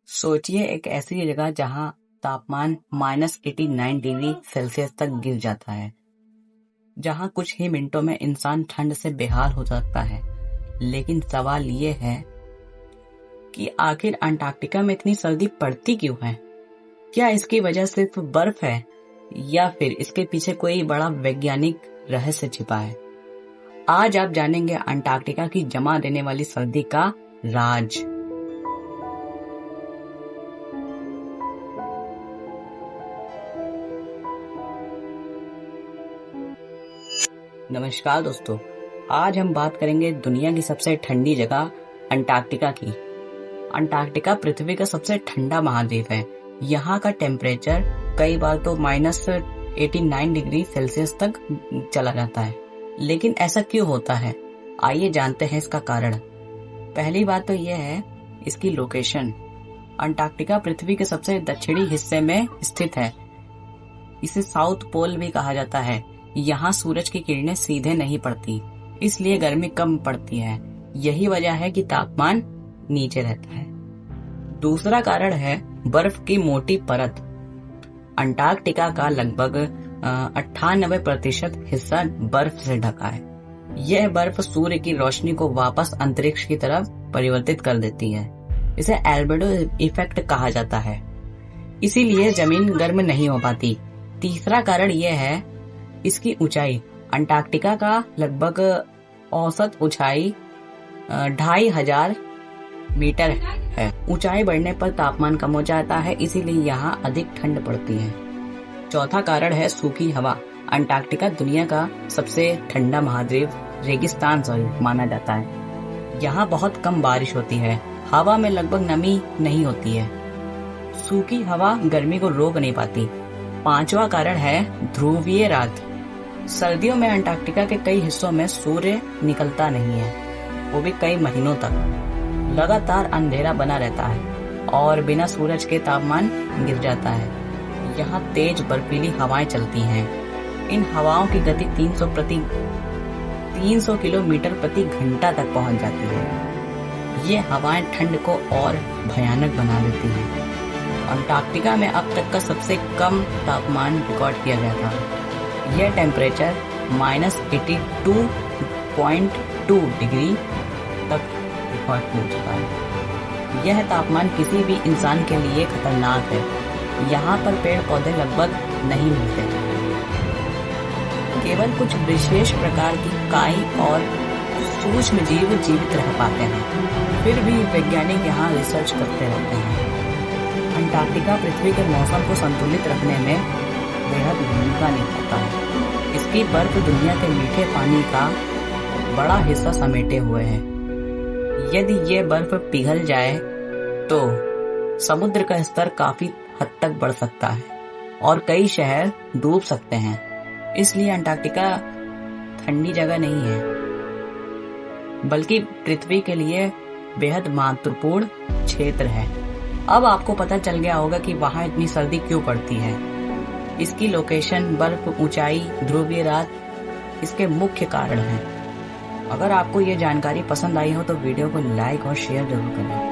सोचिए एक ऐसी जगह जहां तापमान -89 डिग्री सेल्सियस तक गिर जाता है, जहां कुछ ही मिनटों में इंसान ठंड से बेहाल हो सकता है। लेकिन सवाल ये है कि आखिर अंटार्कटिका में इतनी सर्दी पड़ती क्यों है? क्या इसकी वजह सिर्फ बर्फ है या फिर इसके पीछे कोई बड़ा वैज्ञानिक रहस्य छिपा है? आज आप जानेंगे अंटार्कटिका की जमा देने वाली सर्दी का राज। नमस्कार दोस्तों, आज हम बात करेंगे दुनिया की सबसे ठंडी जगह अंटार्कटिका की। अंटार्कटिका पृथ्वी का सबसे ठंडा महाद्वीप है। यहाँ का टेम्परेचर कई बार तो -89 डिग्री सेल्सियस तक चला जाता है। लेकिन ऐसा क्यों होता है? आइए जानते हैं इसका कारण। पहली बात तो यह है इसकी लोकेशन। अंटार्कटिका पृथ्वी के सबसे दक्षिणी हिस्से में स्थित है। इसे साउथ पोल भी कहा जाता है। यहाँ सूरज की किरणें सीधे नहीं पड़ती, इसलिए गर्मी कम पड़ती है। यही वजह है कि तापमान नीचे रहता है। दूसरा कारण है बर्फ की मोटी परत। अंटार्कटिका का लगभग 98% हिस्सा बर्फ से ढका है। यह बर्फ सूर्य की रोशनी को वापस अंतरिक्ष की तरफ परिवर्तित कर देती है। इसे एल्बेडो इफेक्ट कहा जाता है, इसीलिए जमीन गर्म नहीं हो पाती। तीसरा कारण यह है इसकी ऊंचाई। अंटार्कटिका का लगभग औसत ऊंचाई 2500 मीटर है। ऊंचाई बढ़ने पर तापमान कम हो जाता है, इसीलिए यहाँ अधिक ठंड पड़ती है। चौथा कारण है सूखी हवा। अंटार्कटिका दुनिया का सबसे ठंडा महाद्वीप रेगिस्तान माना जाता है। यहाँ बहुत कम बारिश होती है। हवा में लगभग नमी नहीं होती है। सूखी हवा गर्मी को रोक नहीं पाती। पांचवा कारण है ध्रुवीय रात। सर्दियों में अंटार्कटिका के कई हिस्सों में सूर्य निकलता नहीं है, वो भी कई महीनों तक। लगातार अंधेरा बना रहता है और बिना सूरज के तापमान गिर जाता है। यहाँ तेज बर्फीली हवाएं चलती हैं। इन हवाओं की गति 300 किलोमीटर प्रति घंटा तक पहुंच जाती है। ये हवाएं ठंड को और भयानक बना देती हैं। अंटार्कटिका में अब तक का सबसे कम तापमान रिकॉर्ड किया गया था। यह टेम्परेचर -82.2 डिग्री तक रिकॉर्ड हो चुका है। यह तापमान किसी भी इंसान के लिए खतरनाक है। यहाँ पर पेड़ पौधे लगभग नहीं मिलते। केवल कुछ विशेष प्रकार की काई और सूक्ष्म जीव जीवित रह पाते हैं। फिर भी वैज्ञानिक यहाँ रिसर्च करते रहते हैं। अंटार्कटिका पृथ्वी के मौसम को संतुलित रखने में बेहद भूमिका निभाता है। इसकी बर्फ दुनिया के मीठे पानी का बड़ा हिस्सा समेटे हुए है। यदि ये बर्फ पिघल जाए तो समुद्र का स्तर काफी हद तक बढ़ सकता है और कई शहर डूब सकते हैं। इसलिए अंटार्कटिका ठंडी जगह नहीं है, बल्कि पृथ्वी के लिए बेहद महत्वपूर्ण क्षेत्र है। अब आपको पता चल गया होगा कि वहाँ इतनी सर्दी क्यों पड़ती है। इसकी लोकेशन, बर्फ, ऊंचाई, ध्रुवीय रात इसके मुख्य कारण हैं। अगर आपको ये जानकारी पसंद आई हो तो वीडियो को लाइक और शेयर जरूर करें।